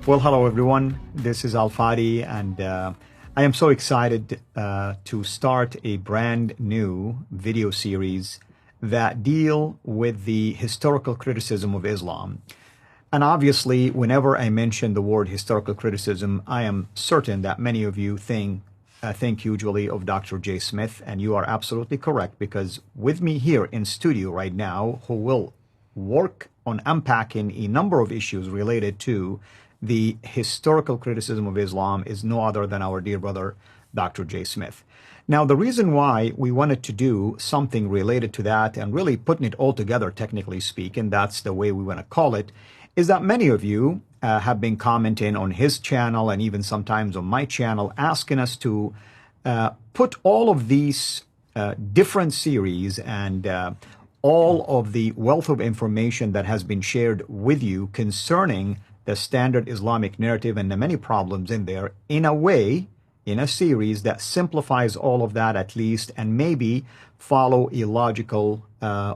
Well, hello everyone. This is Fadi, and I am so excited to start a brand new video series that deal with the historical criticism of Islam. And obviously, whenever I mention the word historical criticism, I am certain that many of you think usually of Dr. J. Smith, and you are absolutely correct, because with me here in studio right now, who will work on unpacking a number of issues related to the historical criticism of Islam, is no other than our dear brother, Dr. J. Smith. Now, the reason why we wanted to do something related to that and really putting it all together, technically speaking, that's the way we want to call it, is that many of you have been commenting on his channel and even sometimes on my channel, asking us to put all of these different series and all of the wealth of information that has been shared with you concerning the standard Islamic narrative and the many problems in there, in a way, in a series that simplifies all of that at least, and maybe follow a logical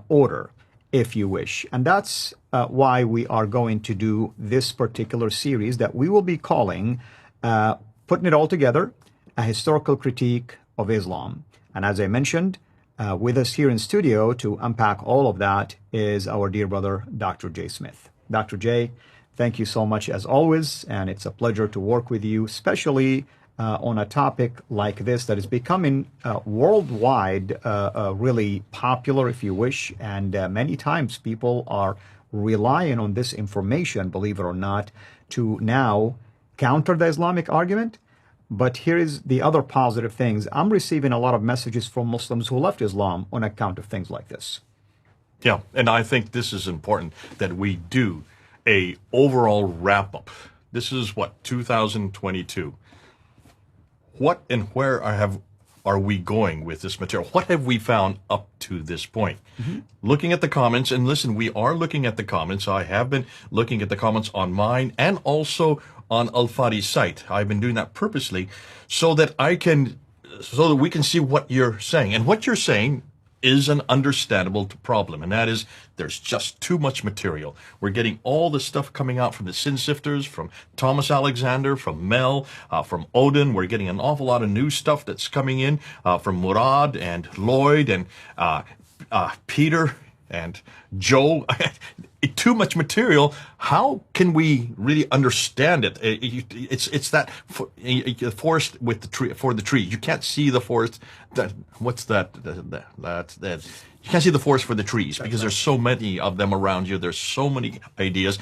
order, if you wish. And that's why we are going to do this particular series that we will be calling, putting it all together, a historical critique of Islam. And as I mentioned, with us here in studio to unpack all of that is our dear brother, Dr. J. Smith. Dr. J, thank you so much as always, and it's a pleasure to work with you, especially on a topic like this that is becoming worldwide really popular, if you wish, and many times people are relying on this information, believe it or not, to now counter the Islamic argument. But here is the other positive things. I'm receiving a lot of messages from Muslims who left Islam on account of things like this. Yeah, and I think this is important that we do a overall wrap-up. This is what, 2022. What and where are we going with this material? What have we found up to this point? Mm-hmm. Looking at the comments, and listen, we are looking at the comments. I have been looking at the comments on mine and also on Al-Fadi's site. I've been doing that purposely so that we can see what you're saying. And what you're saying is an understandable problem, and that is there's just too much material. We're getting all the stuff coming out from the Sin Sifters, from Thomas Alexander, from Mel, from Odin. We're getting an awful lot of new stuff that's coming in from Murad and Lloyd and Peter and Joe. Too much material. How can we really understand it? It's that forest with the tree for the tree. You can't see the forest. What's that? You can't see the forest for the trees because there's so many of them around you. There's so many ideas,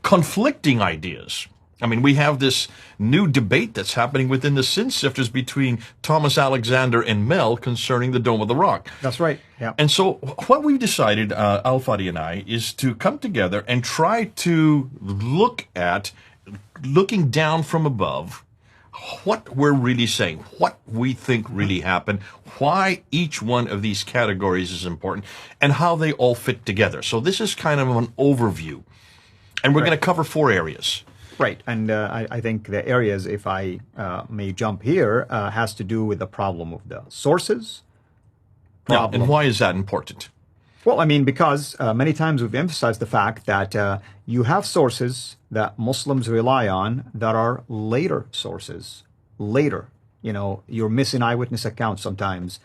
conflicting ideas. I mean, we have this new debate that's happening within the Sin Sifters between Thomas Alexander and Mel concerning the Dome of the Rock. That's right. Yeah. And so what we've decided, Al-Fadi and I, is to come together and try to look at, looking down from above, what we're really saying, what we think really happened, why each one of these categories is important, and how they all fit together. So this is kind of an overview. And we're going to cover 4 areas. Right, and I think the areas, if I may jump here, has to do with the problem of the sources. Yeah, and why is that important? Well, I mean, because many times we've emphasized the fact that you have sources that Muslims rely on that are later sources. Later, you know, you're missing eyewitness accounts sometimes.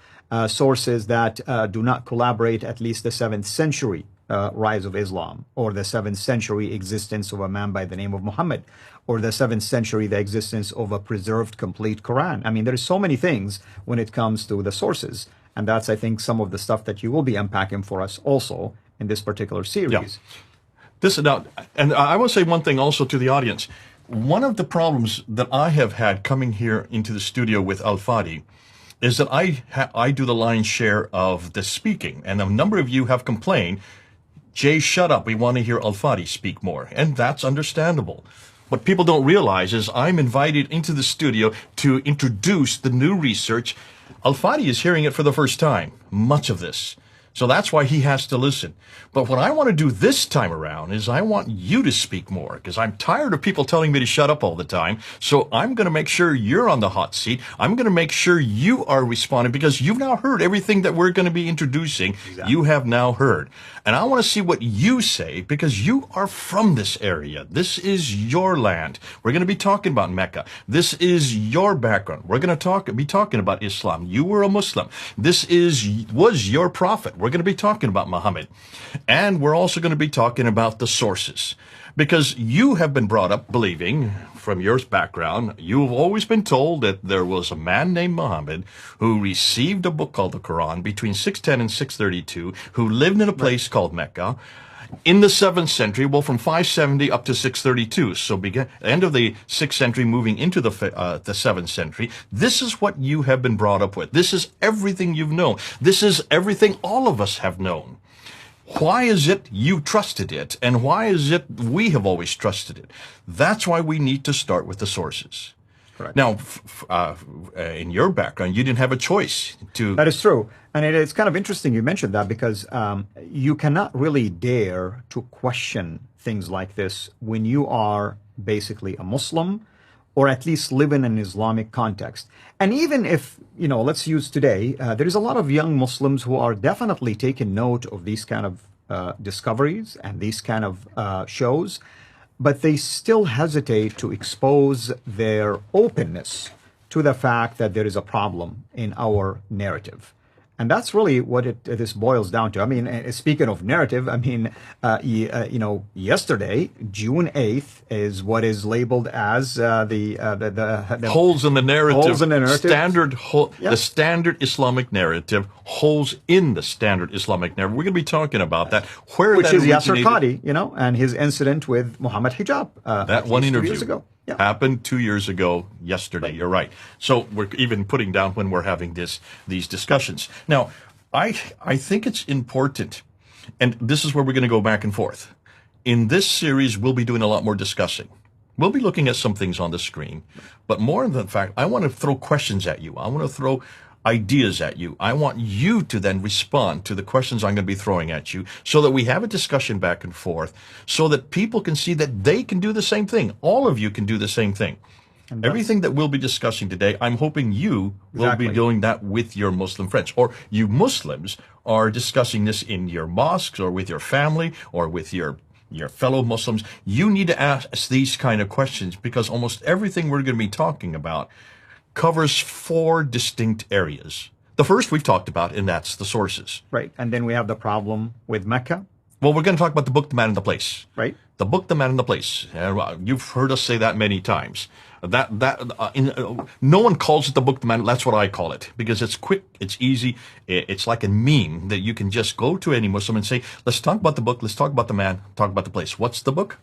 Sources that do not collaborate at least the 7th century rise of Islam, or the 7th century existence of a man by the name of Muhammad, or the 7th century, the existence of a preserved complete Quran. I mean, there's so many things when it comes to the sources. And that's, I think, some of the stuff that you will be unpacking for us also in this particular series. Yeah. And I will say one thing also to the audience. One of the problems that I have had coming here into the studio with Al-Fadi is that I do the lion's share of the speaking. And a number of you have complained, Jay, shut up. We want to hear Al-Fadi speak more. And that's understandable. What people don't realize is I'm invited into the studio to introduce the new research. Al-Fadi is hearing it for the first time, much of this. So that's why he has to listen. But what I want to do this time around is I want you to speak more, because I'm tired of people telling me to shut up all the time. So I'm going to make sure you're on the hot seat. I'm going to make sure you are responding, because you've now heard everything that we're going to be introducing. Exactly. You have now heard. And I want to see what you say, because you are from this area. This is your land. We're going to be talking about Mecca. This is your background. We're going to be talking about Islam. You were a Muslim. This was your prophet. We're going to be talking about Muhammad. And we're also going to be talking about the sources. Because you have been brought up believing, from your background, you have always been told that there was a man named Muhammad who received a book called the Quran between 610 and 632, who lived in a place called Mecca in the 7th century, well, from 570 up to 632. So end of the 6th century, moving into the 7th century. This is what you have been brought up with. This is everything you've known. This is everything all of us have known. Why is it you trusted it, and why is it we have always trusted it? That's why we need to start with the sources. Correct. Now, in your background, you didn't have a choice to... That is true. And it's kind of interesting you mentioned that, because you cannot really dare to question things like this when you are basically a Muslim, or at least live in an Islamic context. And even if, let's use today, there is a lot of young Muslims who are definitely taking note of these kind of discoveries and these kind of shows, but they still hesitate to expose their openness to the fact that there is a problem in our narrative. And that's really what this boils down to. I mean, speaking of narrative, I mean, yesterday, June 8th, is what is labeled as the holes in the narrative. Holes in the narrative. The standard Islamic narrative, holes in the standard Islamic narrative. We're going to be talking about that. Which is Yasser Qadi, and his incident with Muhammad Hijab. That one interview 2 years ago. Yeah. Happened 2 years ago yesterday. Right. You're right. So we're even putting down when we're having these discussions. Now, I think it's important, and this is where we're going to go back and forth. In this series, we'll be doing a lot more discussing. We'll be looking at some things on the screen, but more than fact, I want to throw questions at you. I want to throw ideas at you. I want you to then respond to the questions I'm going to be throwing at you, so that we have a discussion back and forth, so that people can see that they can do the same thing. All of you can do the same thing. Everything that we'll be discussing today, I'm hoping you will be doing that with your Muslim friends, or you Muslims are discussing this in your mosques, or with your family, or with your fellow Muslims. You need to ask these kind of questions, because almost everything we're going to be talking about covers 4 distinct areas. The first we've talked about, and that's the sources. Right. And then we have the problem with Mecca. Well, we're going to talk about the book, The Man and the Place. Right. The book, The Man and the Place. You've heard us say that many times. No one calls it the book, The Man. That's what I call it, because it's quick, it's easy. It's like a meme that you can just go to any Muslim and say, let's talk about the book, let's talk about the man, talk about the place. What's the book?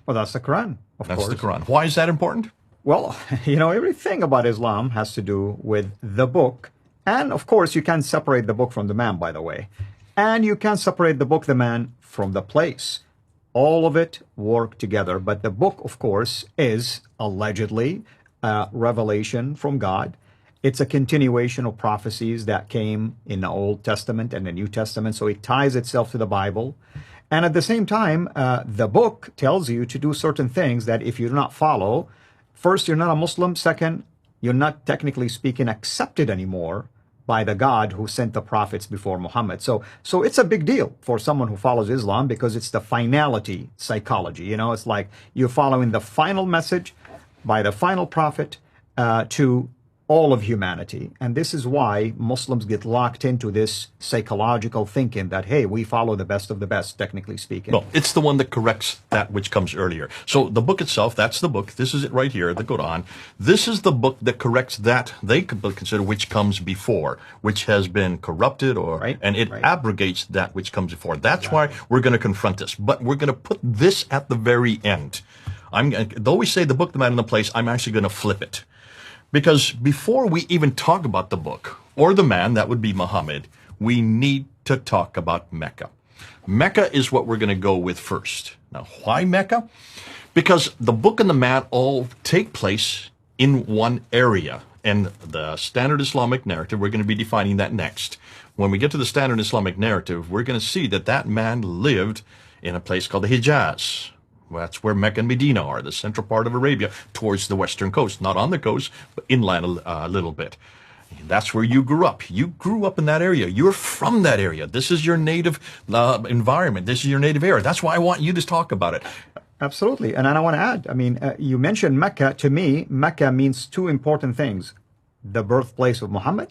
Well, that's the Quran, of course. That's the Quran. Why is that important? Well, everything about Islam has to do with the book. And of course, you can separate the book from the man, by the way. And you can separate the book, the man, from the place. All of it work together. But the book, of course, is allegedly a revelation from God. It's a continuation of prophecies that came in the Old Testament and the New Testament. So it ties itself to the Bible. And at the same time, the book tells you to do certain things that if you do not follow, first, you're not a Muslim. Second, you're not, technically speaking, accepted anymore by the God who sent the prophets before Muhammad. So it's a big deal for someone who follows Islam, because it's the finality psychology. It's like you're following the final message by the final prophet to all of humanity. And this is why Muslims get locked into this psychological thinking that, hey, we follow the best of the best, technically speaking. No, it's the one that corrects that which comes earlier. So the book itself, that's the book. This is it right here, the Quran. This is the book that corrects that they could consider which comes before, which has been corrupted, and it abrogates that which comes before. That's why we're going to confront this. But we're going to put this at the very end. Though we say the book, the man, and the place, I'm actually going to flip it. Because before we even talk about the book or the man, that would be Muhammad, we need to talk about Mecca. Mecca is what we're going to go with first. Now, why Mecca? Because the book and the man all take place in one area. And the standard Islamic narrative, we're going to be defining that next. When we get to the standard Islamic narrative, we're going to see that that man lived in a place called the Hijaz. That's where Mecca and Medina are, the central part of Arabia, towards the western coast. Not on the coast, but inland a little bit. That's where you grew up. You grew up in that area. You're from that area. This is your native environment. This is your native area. That's why I want you to talk about it. Absolutely. And I want to add, I mean, you mentioned Mecca. To me, Mecca means two important things: the birthplace of Muhammad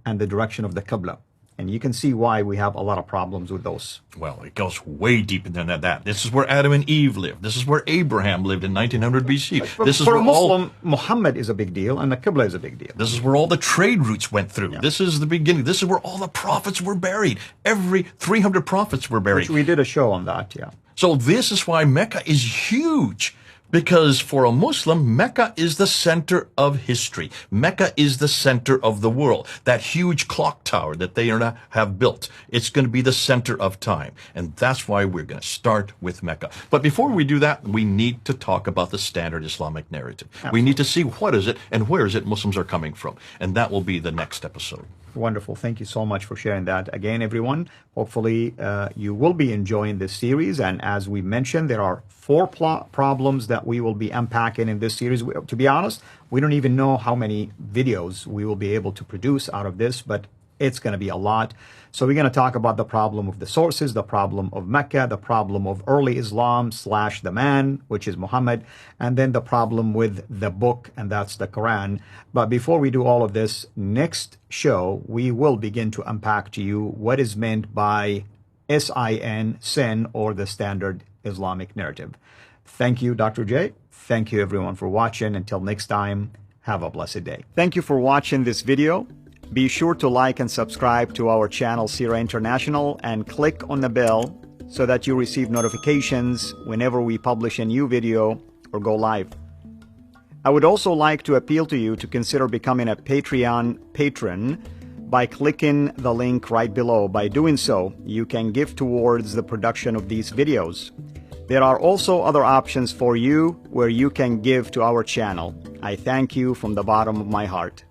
and the direction of the Qibla. And you can see why we have a lot of problems with those. Well, it goes way deeper than that. This is where Adam and Eve lived. This is where Abraham lived in 1900 BC. This is for where a Muslim, Muhammad is a big deal, and the Qibla is a big deal. This is where all the trade routes went through. Yeah. This is the beginning. This is where all the prophets were buried. Every 300 prophets were buried. Which we did a show on that, yeah. So this is why Mecca is huge. Because for a Muslim, Mecca is the center of history. Mecca is the center of the world. That huge clock tower that they have built, it's going to be the center of time. And that's why we're going to start with Mecca. But before we do that, we need to talk about the standard Islamic narrative. Absolutely. We need to see what is it and where is it Muslims are coming from. And that will be the next episode. Wonderful. Thank you so much for sharing that. Again, everyone, hopefully you will be enjoying this series. And as we mentioned, there are 4 problems that we will be unpacking in this series. To be honest, we don't even know how many videos we will be able to produce out of this, but it's going to be a lot. So we're going to talk about the problem of the sources, the problem of Mecca, the problem of early Islam / the man, which is Muhammad, and then the problem with the book, and that's the Quran. But before we do all of this, next show, we will begin to unpack to you what is meant by sin, or the standard Islamic narrative. Thank you, Dr. J. Thank you, everyone, for watching. Until next time, have a blessed day. Thank you for watching this video. Be sure to like and subscribe to our channel, CIRA International, and click on the bell so that you receive notifications whenever we publish a new video or go live. I would also like to appeal to you to consider becoming a Patreon patron by clicking the link right below. By doing so, you can give towards the production of these videos. There are also other options for you where you can give to our channel. I thank you from the bottom of my heart.